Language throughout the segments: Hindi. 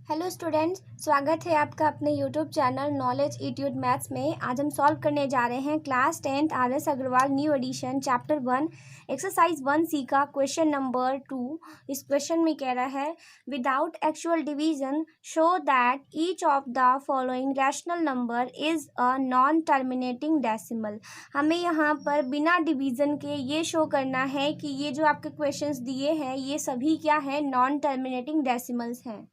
हेलो स्टूडेंट्स, स्वागत है आपका अपने YouTube channel knowledge attitude maths में। आज हम सॉल्व करने जा रहे हैं class 10th R S. Agarwal new edition chapter 1 exercise 1C का क्वेश्चन नंबर 2। इस क्वेश्चन में कह रहा है without actual division show that each of the following rational number is a non terminating decimal. हमें यहाँ पर बिना डिवीजन के ये शो करना है कि ये जो आपके क्वेश्चंस दिए हैं ये सभी क्या है, नॉन टर्मिनेटिंग डेसिमल्स हैं।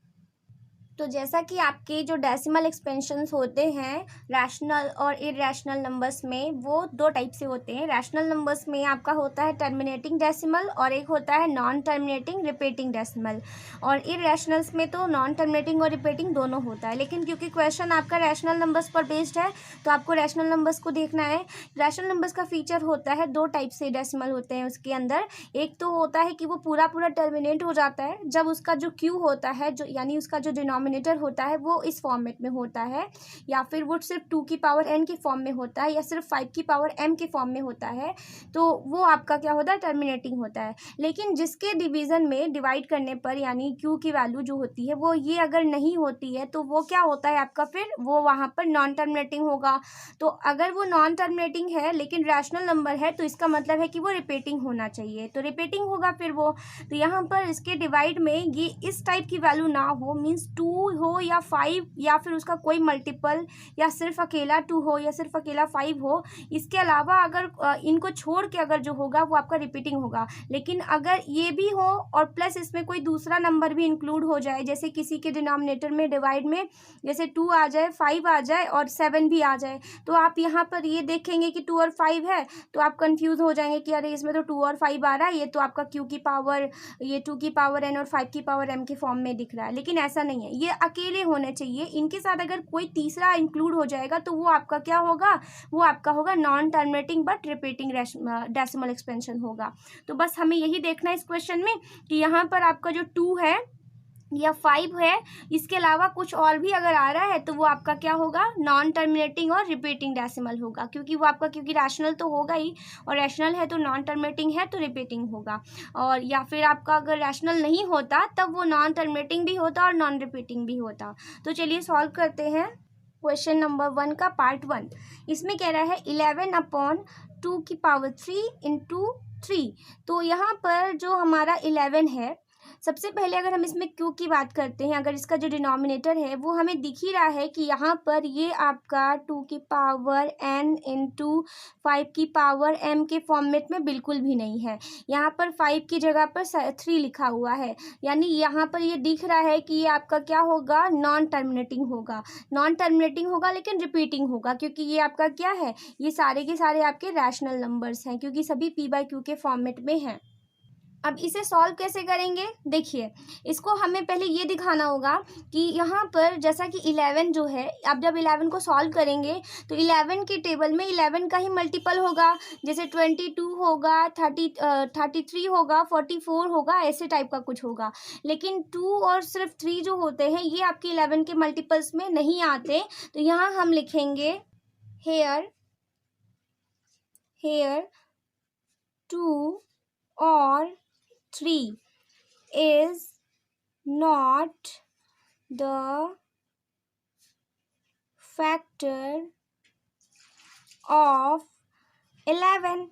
तो जैसा कि आपके जो डेसिमल एक्सपेंशंस होते हैं रैशनल और इरेशनल नंबर्स में, वो दो टाइप से होते हैं। रैशनल नंबर्स में आपका होता है टर्मिनेटिंग डेसिमल और एक होता है नॉन टर्मिनेटिंग रिपीटिंग डेसिमल। और इरेशनल्स में तो नॉन टर्मिनेटिंग और रिपीटिंग दोनों होता है, लेकिन क्योंकि क्वेश्चन आपका रैशनल नंबर्स पर बेस्ड है तो आपको रैशनल नंबर्स को देखना है। रैशनल नंबर्स का फीचर होता है, दो टाइप से डेसिमल होते हैं उसके अंदर। एक तो होता है कि वो पूरा पूरा टर्मिनेट हो जाता है जब उसका जो क्यू होता है, जो यानी उसका जो डिनोमिनेटर होता है वो इस फॉर्मेट में होता है, या फिर वो सिर्फ 2 की पावर n के फॉर्म में होता है, या सिर्फ 5 की पावर m के फॉर्म में होता है, तो वो आपका क्या होता है, टर्मिनेटिंग होता है। लेकिन जिसके डिवीजन में डिवाइड करने पर यानी q की वैल्यू जो होती है वो ये अगर नहीं होती है तो वो क्या होता है आपका, फिर वो वहाँ पर नॉन टर्मिनेटिंग होगा। तो अगर वो नॉन टर्मिनेटिंग है लेकिन रैशनल नंबर है तो इसका मतलब है कि वो रिपीटिंग होना चाहिए, तो रिपीटिंग होगा फिर वो। तो यहाँ पर इसके डिवाइड में ये इस टाइप की वैल्यू ना हो, मीन्स 2 हो या 5 या फिर उसका कोई मल्टीपल, या सिर्फ अकेला 2 हो या सिर्फ अकेला 5 हो। इसके अलावा अगर इनको छोड़ के अगर जो होगा वो आपका रिपीटिंग होगा। लेकिन अगर ये भी हो और प्लस इसमें कोई दूसरा नंबर भी इंक्लूड हो जाए, जैसे किसी के डिनोमिनेटर में डिवाइड में जैसे 2 आ जाए, 5 आ जाए और 7 भी आ जाए, तो आप यहाँ पर ये देखेंगे कि 2 और 5 है तो आप कंफ्यूज हो जाएंगे कि अरे इसमें तो 2 और 5 आ रहा है, ये तो आपका q की पावर, ये 2 की पावर n और 5 की पावर m के फॉर्म में दिख रहा है। लेकिन ऐसा नहीं है, ये अकेले होने चाहिए। इनके साथ अगर कोई तीसरा इंक्लूड हो जाएगा तो वो आपका क्या होगा, वो आपका होगा non terminating but repeating decimal expansion होगा। तो बस हमें यही देखना है इस क्वेश्चन में कि यहाँ पर आपका जो 2 है या 5 है, इसके अलावा कुछ और भी अगर आ रहा है तो वो आपका क्या होगा, नॉन टर्मिनेटिंग और रिपीटिंग डेसिमल होगा, क्योंकि वो आपका, क्योंकि रैशनल तो होगा ही, और रैशनल है तो नॉन टर्मिनेटिंग है तो रिपीटिंग होगा। और या फिर आपका अगर रैशनल नहीं होता तब वो नॉन टर्मिनेटिंग भी होता और नॉन रिपीटिंग भी होता। तो चलिए सॉल्व करते हैं क्वेश्चन नंबर 1 का पार्ट 1। इसमें कह रहा है 11/2 की पावर 3 इंटू 3। तो यहाँ पर जो हमारा 11 है, सबसे पहले अगर हम इसमें q की बात करते हैं, अगर इसका जो डिनोमिनेटर है वो हमें दिख ही रहा है कि यहाँ पर ये आपका 2 की पावर n इंटू 5 की पावर m के फॉर्मेट में बिल्कुल भी नहीं है। यहाँ पर 5 की जगह पर 3 लिखा हुआ है, यानी यहाँ पर ये दिख रहा है कि ये आपका क्या होगा, नॉन टर्मिनेटिंग होगा। नॉन टर्मिनेटिंग होगा लेकिन रिपीटिंग होगा, क्योंकि ये आपका क्या है, ये सारे के सारे आपके रैशनल नंबर्स हैं, क्योंकि सभी p/q के फॉर्मेट में हैं। अब इसे सॉल्व कैसे करेंगे, देखिए इसको हमें पहले ये दिखाना होगा कि यहाँ पर जैसा कि 11 जो है, अब जब 11 को सॉल्व करेंगे तो 11 के टेबल में 11 का ही मल्टीपल होगा, जैसे 22 होगा, 33 होगा, 44 होगा, ऐसे टाइप का कुछ होगा। लेकिन 2 और सिर्फ 3 जो होते हैं ये आपके 11 के मल्टीपल्स में नहीं आते। तो यहाँ हम लिखेंगे हेयर 2 और 3 is not the factor of 11,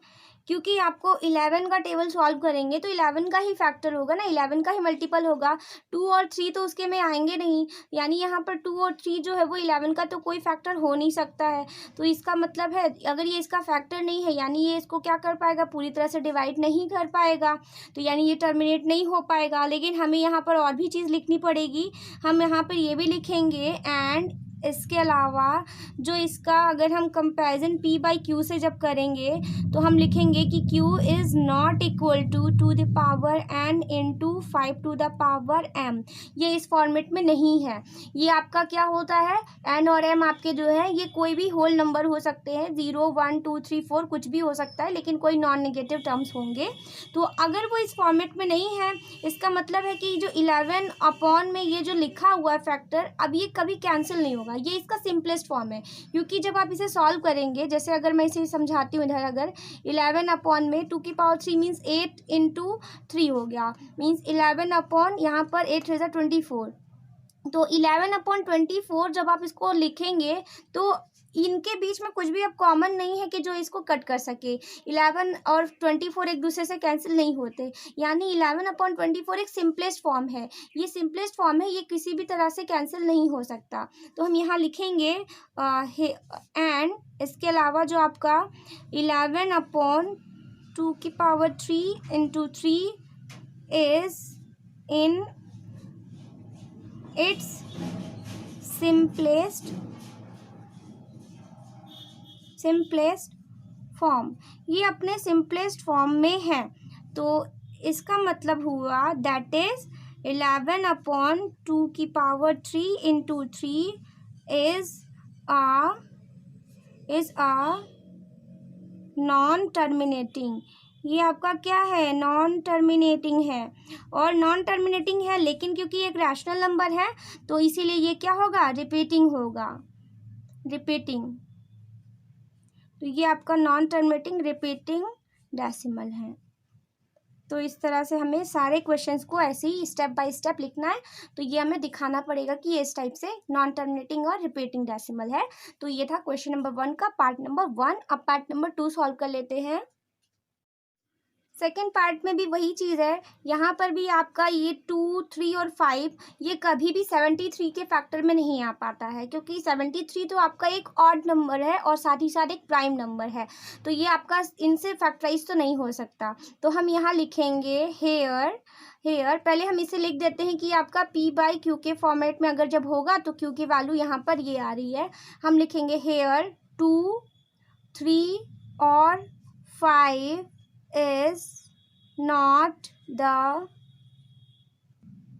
क्योंकि आपको 11 का टेबल सॉल्व करेंगे तो 11 का ही फैक्टर होगा ना, 11 का ही मल्टीपल होगा। 2 और 3 तो उसके में आएंगे नहीं, यानी यहाँ पर 2 और 3 जो है वो 11 का तो कोई फैक्टर हो नहीं सकता है। तो इसका मतलब है अगर ये इसका फैक्टर नहीं है यानी ये इसको क्या कर पाएगा, पूरी तरह से डिवाइड नहीं कर पाएगा, तो यानी ये टर्मिनेट नहीं हो पाएगा। लेकिन हमें यहाँ पर और भी चीज़ लिखनी पड़ेगी, हम यहाँ पर ये भी लिखेंगे एंड इसके अलावा जो इसका अगर हम कंपैरिजन p/q से जब करेंगे तो हम लिखेंगे कि q is not equal to the power n into 5 to the power m। ये इस फॉर्मेट में नहीं है। ये आपका क्या होता है, n और m आपके जो है ये कोई भी होल नंबर हो सकते हैं, 0 1 2 3 4 कुछ भी हो सकता है, लेकिन कोई नॉन नेगेटिव टर्म्स होंगे। तो अगर वो इस फॉर्मेट में नहीं है, इसका मतलब है कि जो 11 अपॉन में ये जो लिखा हुआ है फैक्टर, अब ये कभी कैंसिल नहीं होगा। ये इसका सिंपलेस्ट फॉर्म है, क्योंकि जब आप इसे सॉल्व करेंगे, जैसे अगर मैं इसे समझाती हूँ इधर, अगर 11 अपॉन में 2 की पावर 3 मीन्स 8 इंटू 3 हो गया, मीन्स 11 अपॉन यहाँ पर 8 3 24, तो 11/24 जब आप इसको लिखेंगे तो इनके बीच में कुछ भी अब कॉमन नहीं है कि जो इसको कट कर सके। 11 और 24 एक दूसरे से कैंसिल नहीं होते, यानी 11/24 एक सिंपलेस्ट फॉर्म है। ये सिंपलेस्ट फॉर्म है, ये किसी भी तरह से कैंसिल नहीं हो सकता। तो हम यहाँ लिखेंगे एंड इसके अलावा जो आपका 11/2³ into 3 is in its simplest form. ये अपने सिंपलेस्ट फॉर्म में है, तो इसका मतलब हुआ that is 11/2³ into 3 is a non terminating. ये आपका क्या है, नॉन टर्मिनेटिंग है। और नॉन टर्मिनेटिंग है लेकिन क्योंकि एक रैशनल नंबर है तो इसीलिए ये क्या होगा, रिपीटिंग होगा, रिपीटिंग। तो ये आपका नॉन टर्मिनेटिंग रिपीटिंग डेसिमल है। तो इस तरह से हमें सारे क्वेश्चंस को ऐसे ही स्टेप बाय स्टेप लिखना है। तो ये हमें दिखाना पड़ेगा कि ये इस टाइप से नॉन टर्मिनेटिंग और रिपीटिंग डेसिमल है। तो ये था क्वेश्चन नंबर 1 का पार्ट नंबर 1। अब पार्ट नंबर 2 सॉल्व कर लेते हैं। सेकेंड पार्ट में भी वही चीज़ है, यहाँ पर भी आपका ये 2, 3 और 5 ये कभी भी 73 के फैक्टर में नहीं आ पाता है, क्योंकि 73 तो आपका एक ऑड नंबर है और साथ ही साथ एक प्राइम नंबर है, तो ये आपका इनसे फैक्टराइज तो नहीं हो सकता। तो हम यहाँ लिखेंगे हेयर पहले हम इसे लिख देते हैं कि आपका p/q के फॉर्मेट में अगर जब होगा तो q की वैल्यू यहाँ पर ये आ रही है। हम लिखेंगे हेयर 2, 3 और 5 is not the,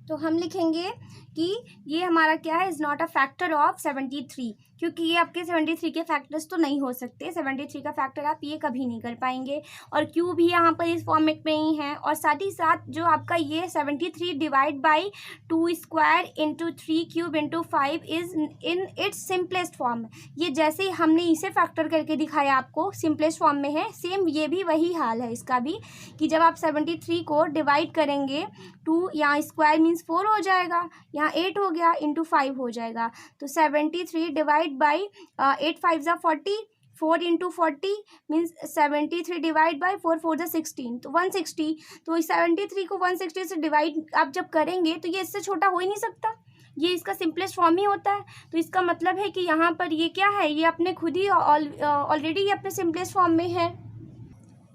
तो हम लिखेंगे कि ये हमारा क्या है, is not a factor of 73, क्योंकि ये आपके 73 के फैक्टर्स तो नहीं हो सकते। 73 का फैक्टर आप ये कभी नहीं कर पाएंगे, और क्यू भी यहाँ पर इस फॉर्मेट में ही है। और साथ ही साथ जो आपका ये 73 divide by 2² into 3³ into 5 is in its simplest form. ये जैसे ही हमने इसे फैक्टर करके दिखाया आपको सिंपलेस्ट फॉर्म में है, सेम ये भी वही हाल है इसका भी, कि जब आप 73 को डिवाइड करेंगे 2, यहाँ स्क्वायर मीन्स 4 हो जाएगा, यहाँ 8 हो गया, इंटू 5 हो जाएगा। तो 73 डिवाइड बाई 8 5 ज़ा 40, 4 इंटू 40 मीन्स 73 डिवाइड बाई 4 4 ज़ा 16, तो 160। तो 73 को 160 से डिवाइड आप जब करेंगे तो ये इससे छोटा हो ही नहीं सकता, ये इसका सिंपलेस्ट फॉर्म ही होता है। तो इसका मतलब है कि यहाँ पर ये क्या है, ये अपने खुद ही ऑलरेडी ये अपने सिंपलेस्ट फॉर्म में है।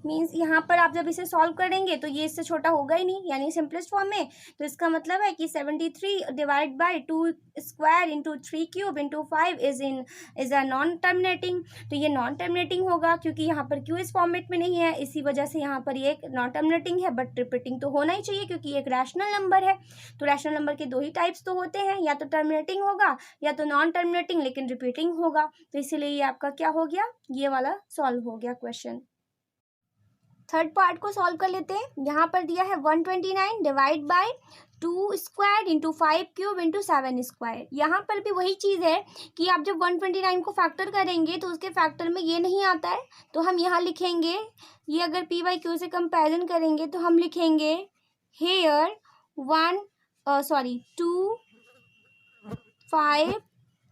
मीन्स यहाँ पर आप जब इसे सॉल्व करेंगे तो ये इससे छोटा होगा ही नहीं, यानी सिंपलेस्ट फॉर्म में। तो इसका मतलब है कि 73 divide by 2² into 3³ into 5 is a non terminating. तो ये नॉन टर्मिनेटिंग होगा क्योंकि यहाँ पर क्यू इस फॉर्मेट में नहीं है, इसी वजह से यहाँ पर ये एक नॉन टर्मिनेटिंग है, बट रिपीटिंग तो होना ही चाहिए क्योंकि एक रैशनल नंबर है। तो रैशनल नंबर के दो ही टाइप्स तो होते हैं, या तो टर्मिनेटिंग होगा या तो नॉन टर्मिनेटिंग लेकिन रिपीटिंग होगा। तो इसीलिए ये आपका क्या हो गया, ये वाला सॉल्व हो गया क्वेश्चन। थर्ड पार्ट को सॉल्व कर लेते हैं। यहाँ पर दिया है 129 डिवाइड बाय 2² इंटू 5³ इंटू 7²। यहाँ पर भी वही चीज़ है कि आप जब 129 को फैक्टर करेंगे तो उसके फैक्टर में ये नहीं आता है, तो हम यहाँ लिखेंगे, ये अगर p/q से कंपेरिजन करेंगे तो हम लिखेंगे हेयर 2, 5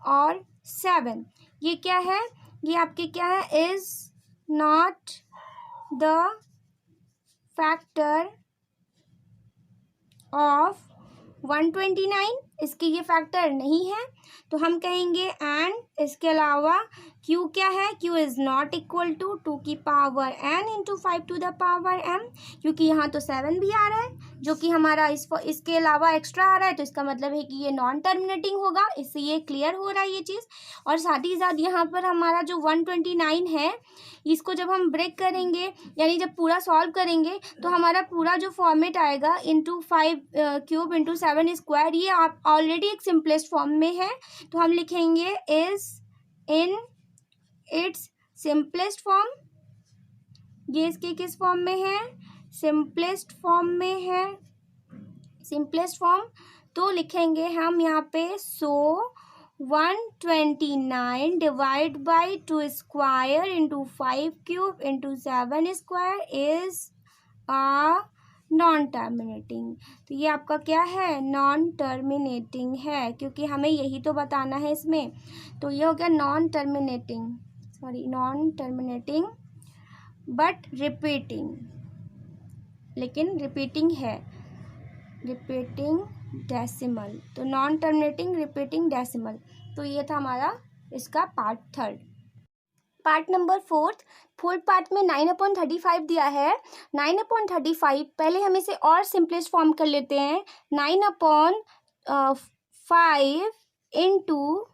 और 7। ये क्या है, ये आपके क्या है, is not the factor of 129, इसके ये फैक्टर नहीं है। तो हम कहेंगे एंड इसके अलावा q क्या है, q is not equal to 2 की power n into 5 to the power m, क्योंकि यहाँ तो 7 भी आ रहा है जो कि हमारा इसके अलावा एक्स्ट्रा आ रहा है, तो इसका मतलब है कि ये नॉन टर्मिनेटिंग होगा। इससे ये क्लियर हो रहा है ये चीज़। और साथ ही साथ यहाँ पर हमारा जो 129 है, इसको जब हम ब्रेक करेंगे यानी जब पूरा सॉल्व करेंगे तो हमारा पूरा जो फॉर्मेट आएगा इंटू 5³ इंटू 7², ये आप ऑलरेडी एक सिंपलेस्ट फॉर्म में है। तो हम लिखेंगे is in its simplest form. ये इसके किस फॉर्म में है, सिंपलेस्ट फॉर्म में है, सिंपलेस्ट फॉर्म। तो लिखेंगे हम यहाँ पे 129 divide by 2² into 5³ into 7² is a non terminating. तो ये आपका क्या है, नॉन टर्मिनेटिंग है, क्योंकि हमें यही तो बताना है इसमें। तो ये हो गया non terminating, sorry non terminating but repeating, लेकिन रिपीटिंग है, रिपीटिंग डेसिमल। तो नॉन टर्मिनेटिंग रिपीटिंग डेसिमल। तो ये था हमारा इसका part third. Part number fourth part में 9/35 दिया है। 9/35 पहले हम इसे और सिंपलेस्ट फॉर्म कर लेते हैं। 9/5 इंटू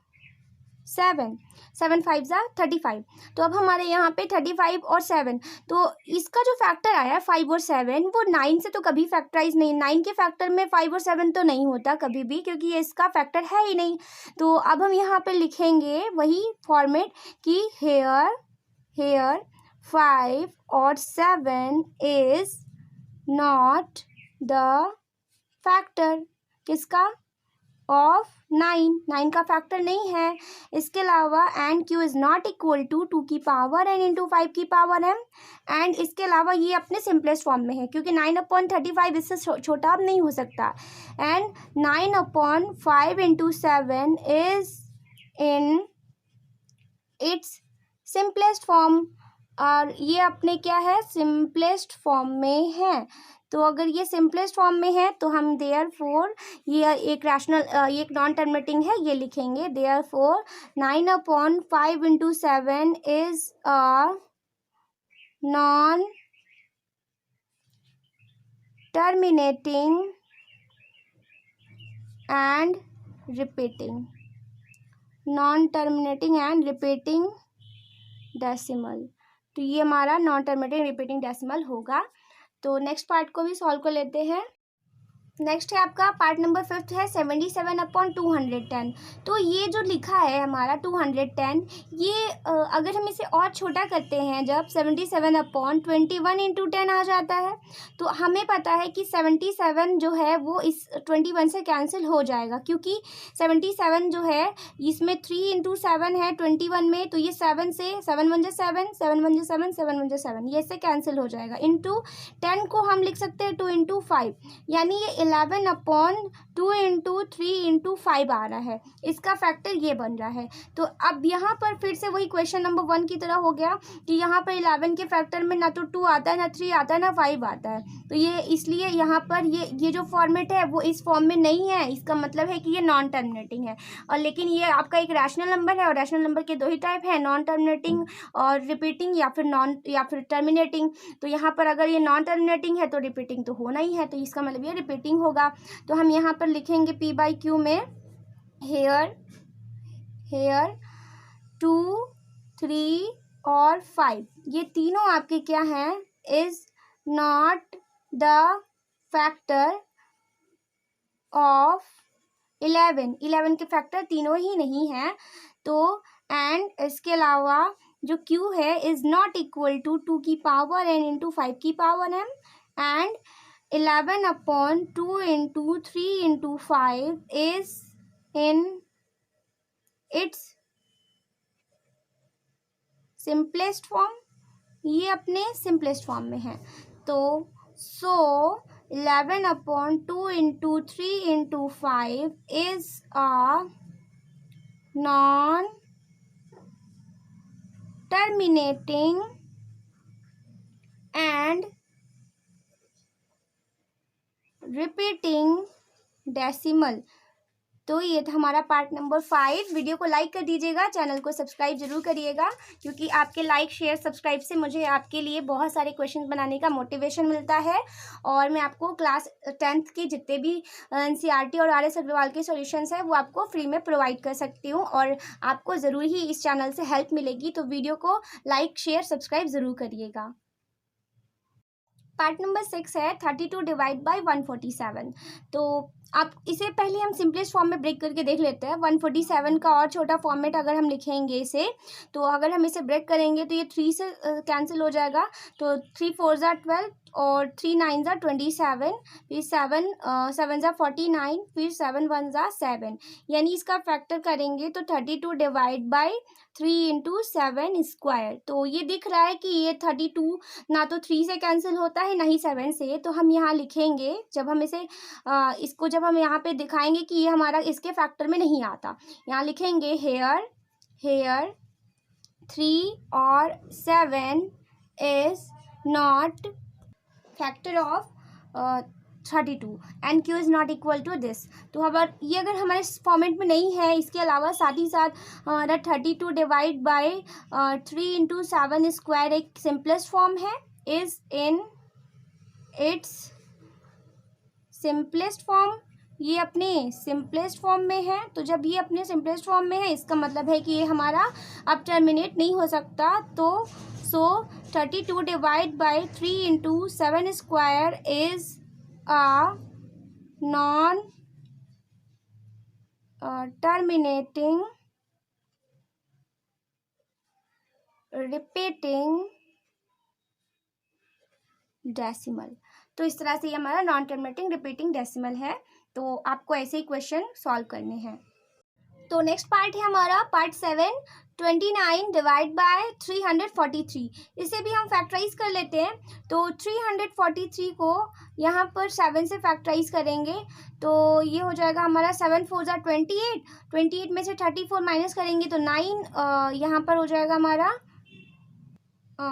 7, 7 5 ज़ा 35। तो अब हमारे यहाँ पे 35 और 7, तो इसका जो फैक्टर आया है 5 और 7 वो 9 से तो कभी फैक्टराइज नहीं, 9 के फैक्टर में 5 और 7 तो नहीं होता कभी भी, क्योंकि ये इसका फैक्टर है ही नहीं। तो अब हम यहाँ पे लिखेंगे वही फॉर्मेट कि हेयर 5 और 7 इज नॉट द फैक्टर, किसका, ऑफ 9 का फैक्टर नहीं है। इसके अलावा and Q is not equal to 2 की पावर n इंटू 5 की पावर m। एंड इसके अलावा ये अपने सिंपलेस्ट फॉर्म में है, क्योंकि 9/35 इससे छोटा अब नहीं हो सकता। And 9/5 into 7 is in its simplest form, और ये अपने क्या है, सिंपलेस्ट फॉर्म में है। तो अगर ये सिंपलेस्ट फॉर्म में है तो हम देयरफॉर, ये एक रैशनल, ये एक नॉन टर्मिनेटिंग है, ये लिखेंगे therefore 9/5 into 7 is a non terminating and repeating, non terminating and repeating decimal. तो ये हमारा नॉन टर्मिनेटिंग रिपीटिंग डेसिमल होगा। तो नेक्स्ट पार्ट को भी सॉल्व कर लेते हैं। नेक्स्ट है आपका पार्ट नंबर 5 है 77/210। तो ये जो लिखा है हमारा 210, ये अगर हम इसे और छोटा करते हैं, जब 77/21 इंटू 10 आ जाता है, तो हमें पता है कि 77 जो है वो इस 21 से कैंसिल हो जाएगा, क्योंकि 77 जो है इसमें 3 इंटू 7 है 21 में, तो ये 7 से 7 1 7 7 1 7 7 1 7, ये इससे कैंसिल हो जाएगा। इंटू 10 को हम लिख सकते हैं 2 इंटू 5, यानी ये 11/2 इंटू 3 इंटू 5 आ रहा है, इसका फैक्टर ये बन रहा है। तो अब यहाँ पर फिर से वही क्वेश्चन नंबर 1 की तरह हो गया कि यहाँ पर 11 के फैक्टर में ना तो 2 आता है, ना 3 आता है, ना 5 आता है। तो ये इसलिए यहाँ पर ये जो फॉर्मेट है वो इस फॉर्म में नहीं है, इसका मतलब है कि ये नॉन टर्मिनेटिंग है। और लेकिन ये आपका एक रैशनल नंबर है, और रैशनल नंबर के दो ही टाइप है, नॉन टर्मिनेटिंग और रिपीटिंग, या फिर टर्मिनेटिंग। तो यहाँ पर अगर ये नॉन टर्मिनेटिंग है तो रिपीटिंग तो होना ही है, तो इसका मतलब ये रिपीटिंग होगा। तो हम यहाँ पर लिखेंगे P/Q में हेयर 2 3 और 5, ये तीनों आपके क्या हैं, is not the factor of 11 के फैक्टर तीनों ही नहीं है। तो एंड इसके अलावा जो Q है इज नॉट इक्वल टू 2 की पावर n इंटू 5 की power m। And 11/2 into 3 into 5 is in its simplest form, ये अपने सिंपलेस्ट फॉर्म में है। तो 11/2 into 3 into 5 is a non terminating and repeating decimal. तो ये था हमारा पार्ट नंबर 5। वीडियो को लाइक कर दीजिएगा, चैनल को सब्सक्राइब जरूर करिएगा, क्योंकि आपके लाइक शेयर सब्सक्राइब से मुझे आपके लिए बहुत सारे क्वेश्चन बनाने का मोटिवेशन मिलता है। और मैं आपको क्लास 10th के जितने भी NCERT और RS अग्रवाल के सॉल्यूशंस हैं वो आपको फ्री में प्रोवाइड कर सकती हूँ, और आपको ज़रूर ही इस चैनल से हेल्प मिलेगी। तो वीडियो को लाइक शेयर सब्सक्राइब ज़रूर करिएगा। पार्ट नंबर 6 है 32 डिवाइड बाई 147। तो आप इसे पहले हम सिंपलेस्ट फॉर्म में ब्रेक करके देख लेते हैं। 147 का और छोटा फॉर्मेट अगर हम लिखेंगे इसे, तो अगर हम इसे ब्रेक करेंगे तो ये 3 से कैंसिल हो जाएगा। तो 3 4 ज़ा 12 और 3 9 ज़ा 27, फिर 7 7 ज़ा 49, फिर 7 1 ज़ा 7, यानी इसका फैक्टर करेंगे तो 32 डिवाइड बाई 3 इंटू 7 स्क्वायर। तो ये दिख रहा है कि ये 32 ना तो 3 से कैंसिल होता है ना ही 7 से। तो हम यहाँ लिखेंगे, जब हम इसे इसको जब हम यहाँ पे दिखाएंगे कि ये हमारा इसके फैक्टर में नहीं आता, यहाँ लिखेंगे हेयर 3 और 7 is not factor of 32 and Q is not equal to this. तो अगर ये अगर हमारे फॉर्मेट में नहीं है, इसके अलावा साथ ही साथ हमारा 32 डिवाइड बाई 3 इंटू 7 स्क्वायर एक सिंपलेस्ट फॉर्म है, is in its simplest form, ये अपने सिंपलेस्ट फॉर्म में है। तो जब ये अपने सिंपलेस्ट फॉर्म में है, इसका मतलब है कि ये हमारा अब टर्मिनेट नहीं हो सकता। तो 32 divide by 3 into 7 square is a non terminating repeating decimal. तो इस तरह से ये हमारा नॉन टर्मिनेटिंग रिपीटिंग डेसिमल है। तो आपको ऐसे ही क्वेश्चन सॉल्व करने हैं। तो नेक्स्ट पार्ट है हमारा पार्ट 7, 29 डिवाइड बाय 343। इसे भी हम फैक्टराइज कर लेते हैं। तो 343 को यहाँ पर 7 से फैक्टराइज करेंगे तो ये हो जाएगा हमारा 7 4 ज़ा 28, 28 में से 34 माइनस करेंगे तो 9 यहाँ पर हो जाएगा हमारा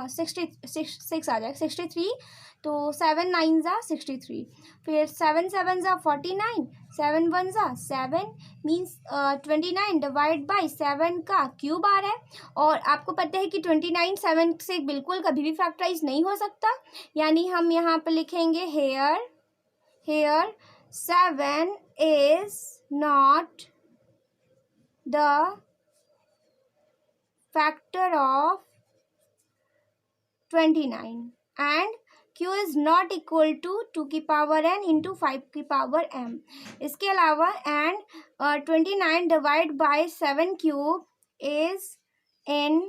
66 आ जाएगा 63। तो 7 9 ज़ा 63, फिर 7 7 ज़ा 49, 7 1 ज़ा 7 मीन्स 29 डिवाइड बाई 7 का क्यूब आ रहा है। और आपको पता है कि 29 7 से बिल्कुल कभी भी फैक्टराइज नहीं हो सकता, यानी हम यहाँ पर लिखेंगे here 7 is not the factor of 29 and q is not equal to 2 की पावर n इंटू 5 की पावर m। इसके अलावा and 29 divide by 7 cube is in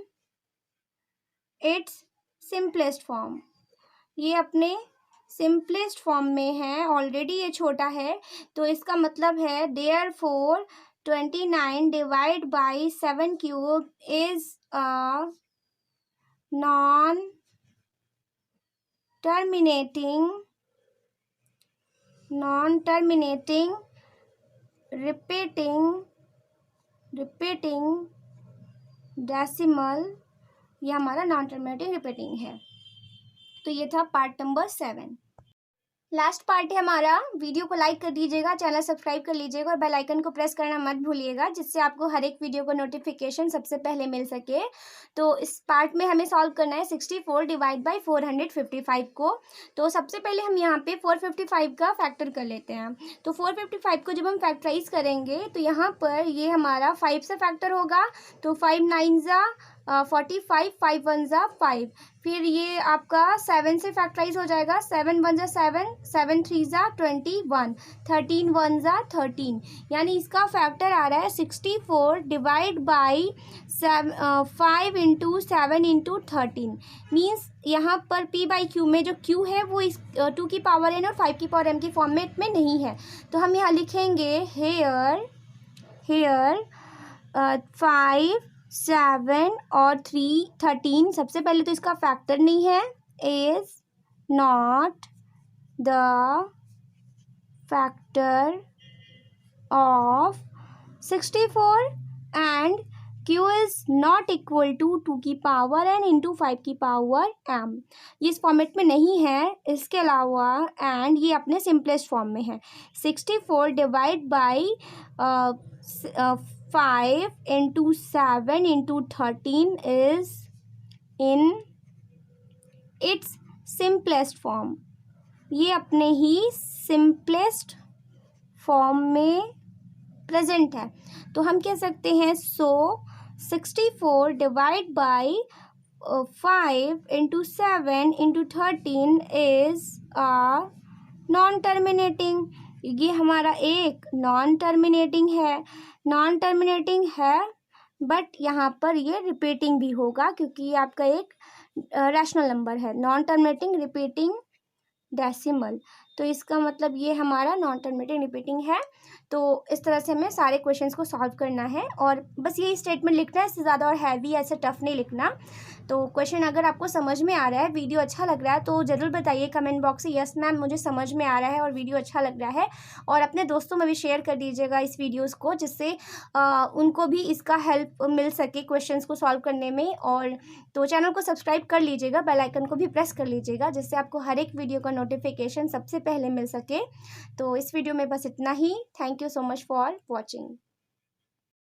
its simplest form, ये अपने सिंपलेस्ट फॉर्म में है, ऑलरेडी ये छोटा है। तो इसका मतलब है therefore 29 divide by 7 cube is a non terminating repeating decimal, ये हमारा नॉन टर्मिनेटिंग रिपीटिंग है। तो ये था पार्ट नंबर 7। लास्ट पार्ट है हमारा। वीडियो को लाइक कर दीजिएगा, चैनल सब्सक्राइब कर लीजिएगा और बेल आइकन को प्रेस करना मत भूलिएगा, जिससे आपको हर एक वीडियो को नोटिफिकेशन सबसे पहले मिल सके। तो इस पार्ट में हमें सॉल्व करना है 64 डिवाइड बाई 455 को। तो सबसे पहले हम यहाँ पे 455 का फैक्टर कर लेते हैं। तो 455 को जब हम फैक्टराइज करेंगे तो यहाँ पर ये हमारा 5 से फैक्टर होगा। तो 5 9 ज़ा 45, 5 1 ज़ा 5, फिर ये आपका 7 से फैक्टराइज हो जाएगा। 7 1 ज़ा 7, 7 3 ज़ा 21, 13 1 ज़ा 13, यानी इसका फैक्टर आ रहा है 64 divide by 5 into 7 into 13। Means यहाँ पर p बाई क्यू में जो q है वो इस 2 की पावर n और 5 की पावर m के फॉर्मेट में नहीं है। तो हम यहाँ लिखेंगे हेयर 5 7 और 3 13। सबसे पहले तो इसका फैक्टर नहीं है, is not the factor of 64 and q is not equal to 2 की पावर n इंटू 5 की पावर m। ये इस फॉर्मेट में नहीं है। इसके अलावा एंड ये अपने सिंपलेस्ट फॉर्म में है। 64 divide by 5 into 7 into 13 is in its simplest form, ये अपने ही सिंपलेस्ट फॉर्म में प्रेजेंट है। तो हम कह सकते हैं 64 divide by 5 into 7 into 13 is non terminating, ये हमारा एक नॉन टर्मिनेटिंग है बट यहाँ पर ये रिपीटिंग भी होगा क्योंकि ये आपका एक रैशनल नंबर है। नॉन टर्मिनेटिंग रिपीटिंग डेसिमल, तो इसका मतलब ये हमारा नॉन टर्मिनेटिंग रिपीटिंग है। तो इस तरह से हमें सारे क्वेश्चंस को सॉल्व करना है और बस यही स्टेटमेंट लिखना है, इससे ज़्यादा और हैवी ऐसे टफ नहीं लिखना। तो क्वेश्चन अगर आपको समझ में आ रहा है, वीडियो अच्छा लग रहा है तो ज़रूर बताइए कमेंट बॉक्स से, यस मैम मुझे समझ में आ रहा है और वीडियो अच्छा लग रहा है। और अपने दोस्तों में भी शेयर कर दीजिएगा इस वीडियोज़ को, जिससे उनको भी इसका हेल्प मिल सके क्वेश्चंस को सॉल्व करने में। और तो चैनल को सब्सक्राइब कर लीजिएगा, बेल आइकन को भी प्रेस कर लीजिएगा, जिससे आपको हर एक वीडियो का नोटिफिकेशन सबसे पहले मिल सके। तो इस वीडियो में बस इतना ही। Thank you so much for watching.